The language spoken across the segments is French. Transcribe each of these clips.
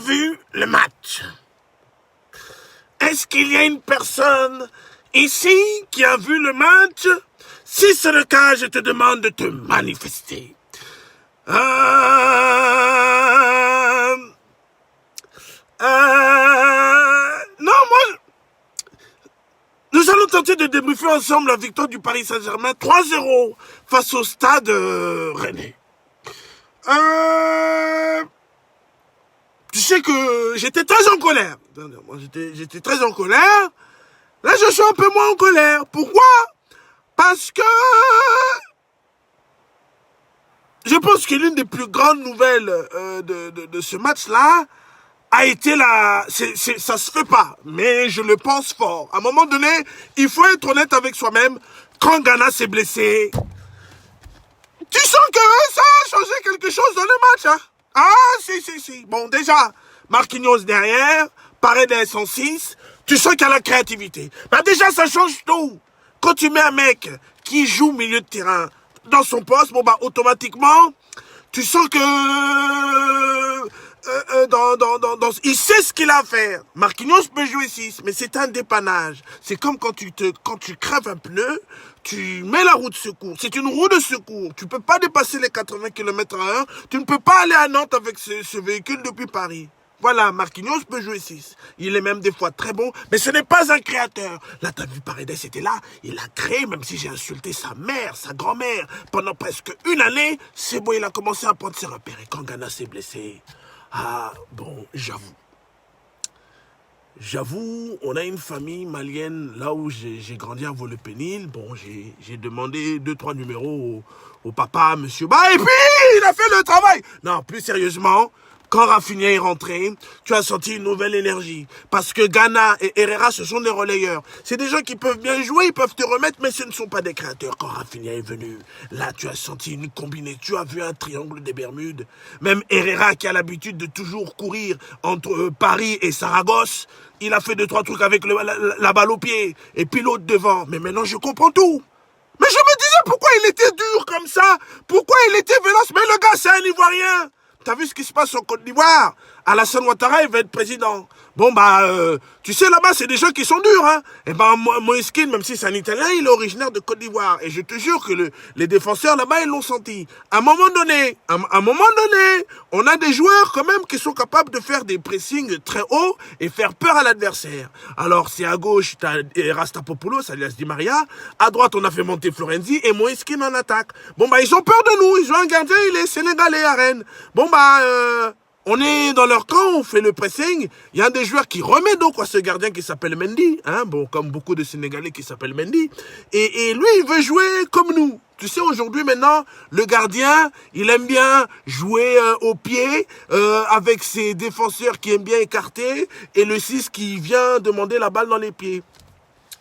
vu le match? Est-ce qu'il y a une personne ici qui a vu le match? Si c'est le cas, je te demande de te manifester. Non, moi... Nous allons tenter de débriefer ensemble la victoire du Paris Saint-Germain 3-0 face au stade Rennais. Tu sais que j'étais très en colère. Moi, j'étais très en colère. Là, je suis un peu moins en colère. Pourquoi? Parce que je pense que l'une des plus grandes nouvelles de ce match-là a été ça se fait pas, mais je le pense fort. À un moment donné, il faut être honnête avec soi-même. Quand Ghana s'est blessé, tu sens que ça a changé quelque chose dans le match, hein? Ah, si. Bon, déjà, Marquinhos derrière, Paredes en 6, tu sens qu'il y a la créativité. Bah déjà, ça change tout. Quand tu mets un mec qui joue milieu de terrain dans son poste, bon bah automatiquement, tu sens que il sait ce qu'il a à faire. Marquinhos peut jouer 6, mais c'est un dépannage. C'est comme quand tu crèves un pneu, tu mets la roue de secours. C'est une roue de secours. Tu peux pas dépasser les 80 km/h. Tu ne peux pas aller à Nantes avec ce véhicule depuis Paris. Voilà, Marquinhos peut jouer 6. Il est même des fois très bon, mais ce n'est pas un créateur. Là, t'as vu, Paredes était là, il a créé, même si j'ai insulté sa mère, sa grand-mère, pendant presque une année, c'est bon, il a commencé à prendre ses repères. Et quand Ghana s'est blessé, bon, j'avoue, on a une famille malienne, là où j'ai grandi à Vaux-le-Pénil. Bon, j'ai demandé 2-3 numéros au papa, monsieur Ba, et puis il a fait le travail. Non, plus sérieusement, quand Rafinha est rentré, tu as senti une nouvelle énergie. Parce que Ghana et Herrera, ce sont des relayeurs. C'est des gens qui peuvent bien jouer, ils peuvent te remettre, mais ce ne sont pas des créateurs. Quand Rafinha est venu, là, tu as senti une combinaison. Tu as vu un triangle des Bermudes. Même Herrera, qui a l'habitude de toujours courir entre Paris et Saragosse, il a fait 2-3 trucs avec la balle au pied. Et puis l'autre devant. Mais maintenant, je comprends tout. Mais je me disais pourquoi il était dur comme ça. Pourquoi il était véloce. Mais le gars, c'est un Ivoirien. T'as vu ce qui se passe en Côte d'Ivoire? Alassane Ouattara, il va être président. Bon, tu sais, là-bas, c'est des gens qui sont durs, hein. Et Moïse Kean, même si c'est un Italien, il est originaire de Côte d'Ivoire. Et je te jure que les défenseurs, là-bas, ils l'ont senti. À un moment donné, on a des joueurs, quand même, qui sont capables de faire des pressings très hauts et faire peur à l'adversaire. Alors, c'est à gauche, t'as Rastapopoulos, alias Di Maria. À droite, on a fait monter Florenzi et Moïse Kean en attaque. Bon, ils ont peur de nous. Ils ont un gardien, il est sénégalais à Rennes. Bon, on est dans leur camp, on fait le pressing. Il y a un des joueurs qui remet donc à ce gardien qui s'appelle Mendy, hein, bon, comme beaucoup de Sénégalais qui s'appellent Mendy. Et lui, il veut jouer comme nous. Tu sais, aujourd'hui, maintenant, le gardien, il aime bien jouer au pied, avec ses défenseurs qui aiment bien écarter, et le 6 qui vient demander la balle dans les pieds.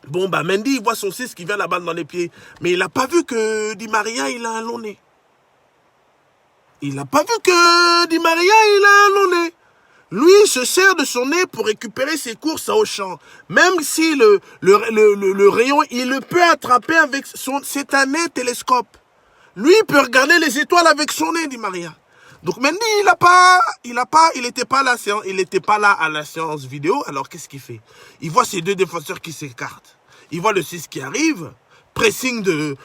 Bon, Mendy, il voit son 6 qui vient la balle dans les pieds. Mais il n'a pas vu que Di Maria, il a un long nez. Il n'a pas vu que Di Maria, il a un long nez. Lui, il se sert de son nez pour récupérer ses courses à Auchan. Même si le rayon, il le peut attraper avec c'est un nez télescope. Lui, il peut regarder les étoiles avec son nez, Di Maria. Donc Mendy, il n'était pas là à la séance vidéo. Alors qu'est-ce qu'il fait? Il voit ces deux défenseurs qui s'écartent. Il voit le 6 qui arrive. Pressing de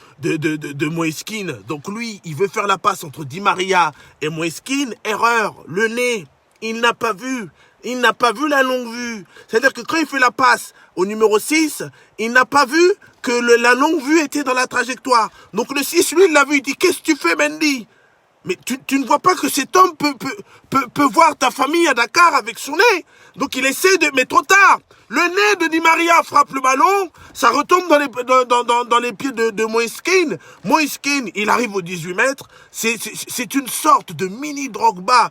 Moïse Kean. Donc lui, il veut faire la passe entre Di Maria et Moïse Kean. Erreur, le nez, il n'a pas vu. Il n'a pas vu la longue vue. C'est-à-dire que quand il fait la passe au numéro 6, il n'a pas vu que la longue vue était dans la trajectoire. Donc le 6, lui, il l'a vu. Il dit, qu'est-ce que tu fais, Mendy? Mais tu ne vois pas que cet homme peut voir ta famille à Dakar avec son nez. Donc il essaie de... Mais trop tard. Le nez de Di Maria frappe le ballon. Ça retombe dans les pieds de Moïse Kean. Moïse Kean, il arrive aux 18 mètres. C'est une sorte de mini Drogba.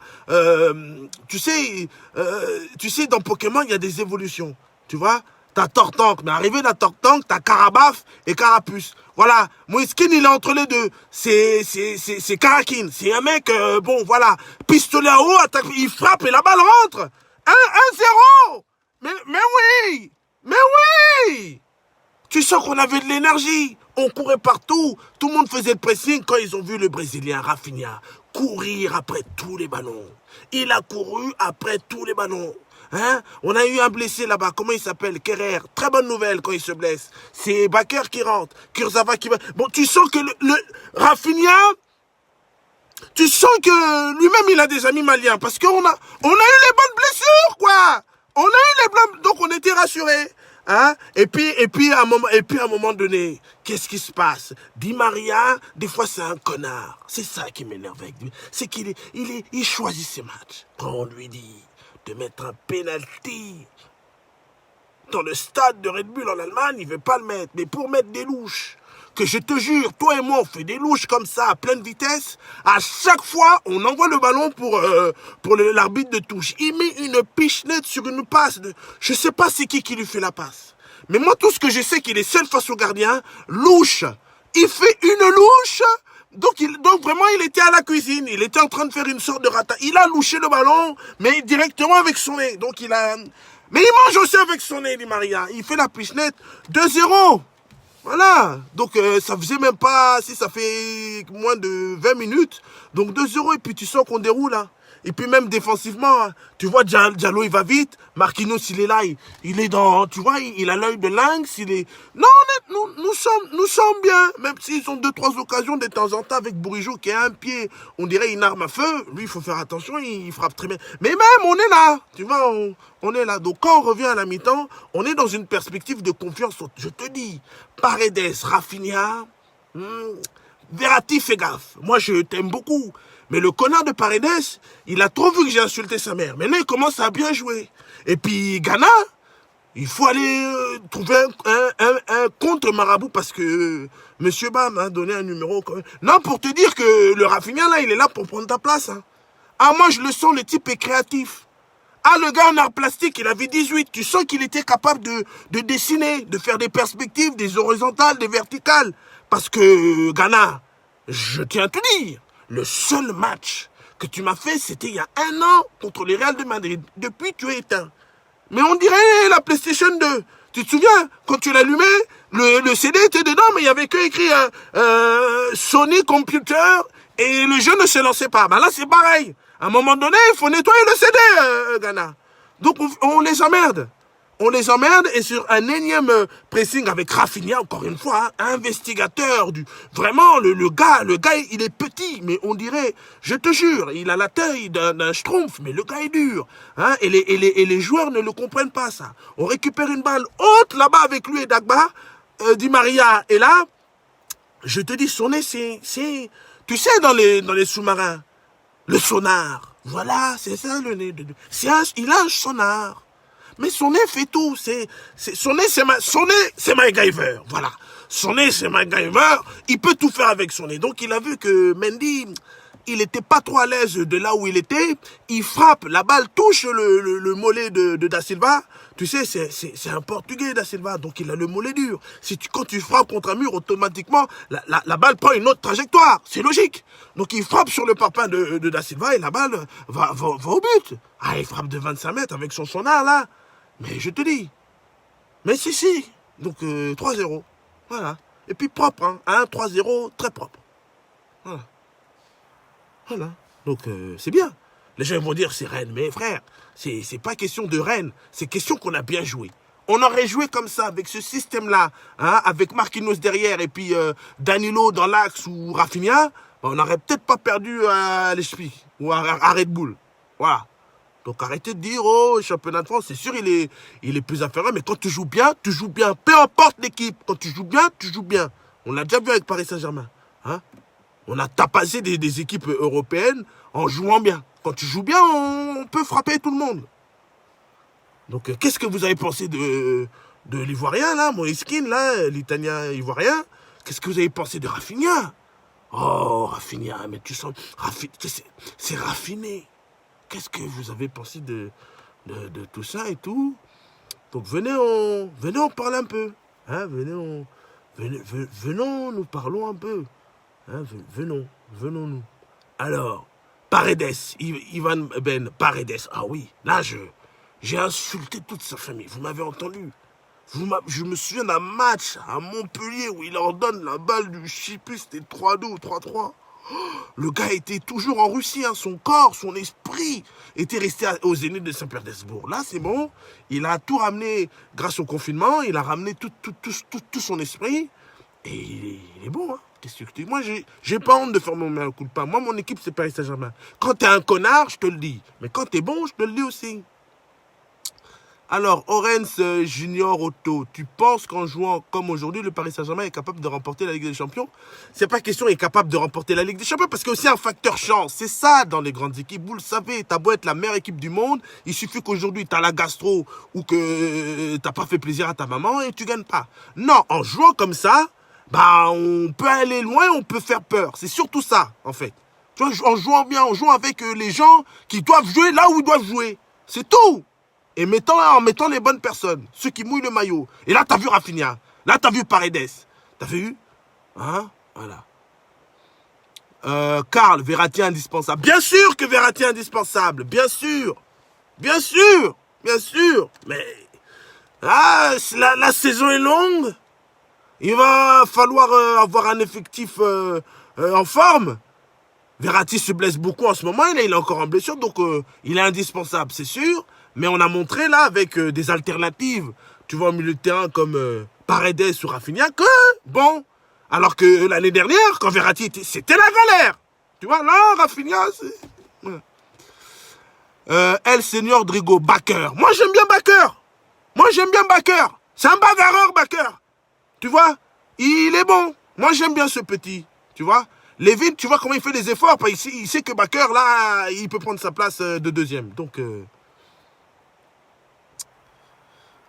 Tu sais, dans Pokémon, il y a des évolutions. Tu vois? T'as Tortank, mais arrivé dans Tortank, t'as Carabaf et Carapuce. Voilà, Moïse Kean, il est entre les deux. C'est Karakin. C'est un mec, bon, voilà, pistolet à eau, attaque, il frappe et la balle rentre. 1-0. Mais oui. Tu sens qu'on avait de l'énergie. On courait partout. Tout le monde faisait le pressing quand ils ont vu le Brésilien Rafinha courir après tous les ballons. Il a couru après tous les ballons. Hein? On a eu un blessé là-bas, comment il s'appelle? Kerrer. Très bonne nouvelle quand il se blesse. C'est Bakker qui rentre, Kurzawa qui va... Bon, tu sens que le Rafinha, tu sens que lui-même il a des amis maliens, parce qu'on a eu les bonnes blessures, quoi. On a eu les bonnes... Donc on était rassurés. Hein? Et puis à un moment donné, qu'est-ce qui se passe? Di Maria, des fois c'est un connard. C'est ça qui m'énerve avec lui. C'est il choisit ses matchs. Quand on lui dit de mettre un penalty dans le stade de Red Bull en Allemagne, il ne veut pas le mettre. Mais pour mettre des louches, que je te jure, toi et moi, on fait des louches comme ça à pleine vitesse. À chaque fois, on envoie le ballon pour l'arbitre de touche. Il met une pichenette sur une passe. Je ne sais pas c'est qui lui fait la passe. Mais moi, tout ce que je sais, qu'il est seul face au gardien, louche. Il fait une louche. Donc vraiment, il était à la cuisine. Il était en train de faire une sorte de rata. Il a louché le ballon, mais directement avec son nez. Donc mais il mange aussi avec son nez, Di Maria. Il fait la pichenette 2-0. Voilà, donc ça faisait même pas, si ça fait moins de 20 minutes, donc 2-0 et puis tu sens qu'on déroule. Hein. Et puis même défensivement, hein, tu vois Diallo il va vite, Marquinhos il est là, il est dans, tu vois, il a l'œil de lynx, il est... Non, nous sommes bien, même s'ils ont 2-3 occasions de temps en temps avec Bourigeaud qui a un pied, on dirait une arme à feu, lui il faut faire attention, il frappe très bien. Mais même on est là, tu vois, on est là. Donc quand on revient à la mi-temps, on est dans une perspective de confiance, je te dis, Paredes, Rafinha, Verratti, fais gaffe, moi je t'aime beaucoup. Mais le connard de Paredes, il a trop vu que j'ai insulté sa mère. Maintenant, il commence à bien jouer. Et puis, Ghana, il faut aller trouver un contre-marabout parce que Monsieur Bam m'a donné un numéro. Non, pour te dire que le Rafinha, là, il est là pour prendre ta place. Hein. Ah, moi, je le sens, le type est créatif. Ah, le gars en art plastique, il avait 18. Tu sens qu'il était capable de dessiner, de faire des perspectives, des horizontales, des verticales. Parce que Ghana, je tiens à te dire, le seul match que tu m'as fait, c'était il y a 1 an contre les Real de Madrid. Depuis, tu es éteint. Mais on dirait la PlayStation 2. Tu te souviens, quand tu l'allumais, le CD était dedans, mais il n'y avait que écrit Sony Computer et le jeu ne se lançait pas. Ben là, c'est pareil. À un moment donné, il faut nettoyer le CD, Ghana. Donc, on les emmerde. On les emmerde et sur un énième pressing avec Rafinha, encore une fois, hein, investigateur vraiment, le gars, il est petit, mais on dirait, je te jure, il a la taille d'un schtroumpf, mais le gars est dur. Hein, et les joueurs ne le comprennent pas, ça. On récupère une balle haute là-bas avec lui et Dagba, Di Maria est là. Je te dis, son nez, c'est tu sais, dans les sous-marins, le sonar. Voilà, c'est ça le nez. Il a un sonar. Mais son nez fait tout. Son nez, c'est MacGyver. Voilà. Son nez, c'est MacGyver. Il peut tout faire avec son nez. Donc, il a vu que Mendy, il n'était pas trop à l'aise de là où il était. Il frappe, la balle touche le mollet de Da Silva. Tu sais, c'est un Portugais, Da Silva. Donc, il a le mollet dur. Quand tu frappes contre un mur, automatiquement, la balle prend une autre trajectoire. C'est logique. Donc, il frappe sur le parpaing de Da Silva et la balle va au but. Ah, il frappe de 25 mètres avec son sonar, là. Mais je te dis. Mais si. Donc 3-0. Voilà. Et puis propre, hein. 1-3-0, très propre. Voilà. Donc c'est bien. Les gens vont dire c'est Rennes. Mais frère, c'est pas question de Rennes. C'est question qu'on a bien joué. On aurait joué comme ça, avec ce système-là, hein, avec Marquinhos derrière et puis Danilo dans l'axe ou Rafinha, on n'aurait peut-être pas perdu à l'Esprit ou à Red Bull. Voilà. Donc arrêtez de dire, oh, championnat de France, c'est sûr, il est plus inférieur, mais quand tu joues bien, tu joues bien. Peu importe l'équipe, quand tu joues bien, tu joues bien. On l'a déjà vu avec Paris Saint-Germain. Hein? On a tapassé des équipes européennes en jouant bien. Quand tu joues bien, on peut frapper tout le monde. Donc qu'est-ce que vous avez pensé de l'Ivoirien, là, Moïskine, là, l'Italien ivoirien? Qu'est-ce que vous avez pensé de Rafinha? Oh, Rafinha, mais tu sens... c'est raffiné. Qu'est-ce que vous avez pensé de tout ça et tout? Donc venez, on parle un peu. Hein, venons, nous parlons un peu. Hein, venons-nous. Alors, Paredes, Ivan Ben Paredes. Ah oui, là, j'ai insulté toute sa famille. Vous m'avez entendu? Je me souviens d'un match à Montpellier où il leur donne la balle du Chipus, c'était 3-2 ou 3-3. Le gars était toujours en Russie, hein. Son corps, son esprit était resté au Zénith de Saint-Pétersbourg. Là, c'est bon. Il a tout ramené grâce au confinement. Il a ramené tout son esprit. Et il est bon, hein. Qu'est-ce que tu dis? Moi, j'ai pas honte de faire mon mea culpa. Moi, mon équipe, c'est Paris Saint-Germain. Quand t'es un connard, je te le dis. Mais quand t'es bon, je te le dis aussi. Alors, Orenz Junior Otto, tu penses qu'en jouant comme aujourd'hui, le Paris Saint-Germain est capable de remporter la Ligue des Champions? C'est pas question, il est capable de remporter la Ligue des Champions, parce qu'il y a aussi un facteur chance. C'est ça dans les grandes équipes. Vous le savez, t'as beau être la meilleure équipe du monde, il suffit qu'aujourd'hui t'as la gastro ou que t'as pas fait plaisir à ta maman et tu gagnes pas. Non, en jouant comme ça, bah on peut aller loin, on peut faire peur. C'est surtout ça, en fait. Tu vois, en jouant bien, en jouant avec les gens qui doivent jouer là où ils doivent jouer. C'est tout. Et en mettant les bonnes personnes, ceux qui mouillent le maillot. Et là, t'as vu Rafinha. Là, t'as vu Paredes. T'as vu? Hein? Voilà. Karl, Verratti indispensable. Bien sûr que Verratti est indispensable. Bien sûr. Bien sûr. Bien sûr. Mais la saison est longue. Il va falloir avoir un effectif en forme. Verratti se blesse beaucoup en ce moment. Il est encore en blessure. Donc, il est indispensable, c'est sûr. Mais on a montré là, avec des alternatives, tu vois, au milieu de terrain comme Paredes ou Rafinha, que, bon, alors que l'année dernière, quand Verratti était, c'était la galère. Tu vois, là, Rafinha, c'est... Voilà. El Senior Drigo, Bakker. Moi, j'aime bien Bakker. Moi, j'aime bien Bakker. C'est un bagarreur, Bakker. Tu vois, il est bon. Moi, j'aime bien ce petit, tu vois. Lévin, tu vois comment il fait des efforts. Il sait que Bakker, là, il peut prendre sa place de deuxième. Donc...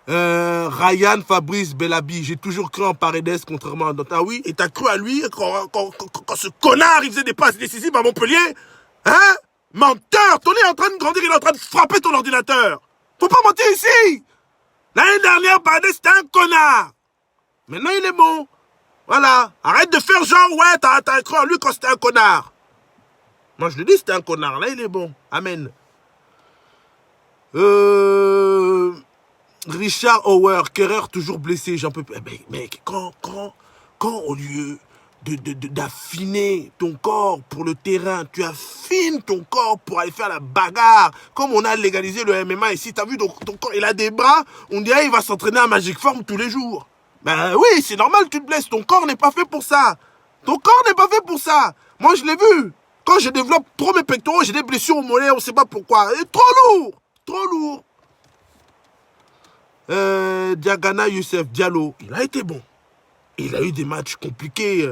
Ryan Fabrice Bellabi, j'ai toujours cru en Paredes contrairement à Dantin. Ah oui, et t'as cru à lui quand ce connard il faisait des passes décisives à Montpellier? Hein? Menteur! Ton nez est en train de grandir, il est en train de frapper ton ordinateur. Faut pas mentir ici! L'année dernière, Paredes c'était un connard. Maintenant il est bon. Voilà. Arrête de faire genre, ouais, t'as cru en lui quand c'était un connard. Moi je le dis, c'était un connard. Là il est bon. Amen. Richard Hauer, Kerrer toujours blessé, j'en peux plus. Mec, quand au lieu d'affiner ton corps pour le terrain, tu affines ton corps pour aller faire la bagarre, comme on a légalisé le MMA ici, t'as vu, ton corps, il a des bras, on dirait il va s'entraîner à Magic Form tous les jours. Ben oui, c'est normal, tu te blesses, ton corps n'est pas fait pour ça. Ton corps n'est pas fait pour ça. Moi, je l'ai vu. Quand je développe trop mes pectoraux, j'ai des blessures au mollet, on sait pas pourquoi. Et trop lourd. Trop lourd. Diagana Youssef Diallo, il a été bon. Il a eu des matchs compliqués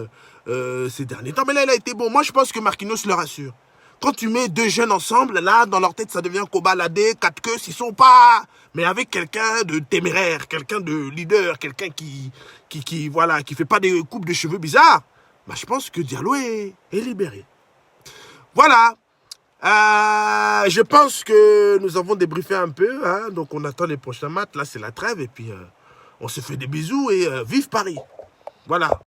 ces derniers temps, mais là, il a été bon. Moi, je pense que Marquinhos le rassure. Quand tu mets deux jeunes ensemble, là, dans leur tête, ça devient cobaladé, quatre queues, s'ils sont pas... Mais avec quelqu'un de téméraire, quelqu'un de leader, quelqu'un voilà, qui fait pas des coupes de cheveux bizarres, bah, je pense que Diallo est libéré. Voilà. Je pense que nous avons débriefé un peu, hein, donc on attend les prochains matchs. Là, c'est la trêve et puis on se fait des bisous et vive Paris. Voilà.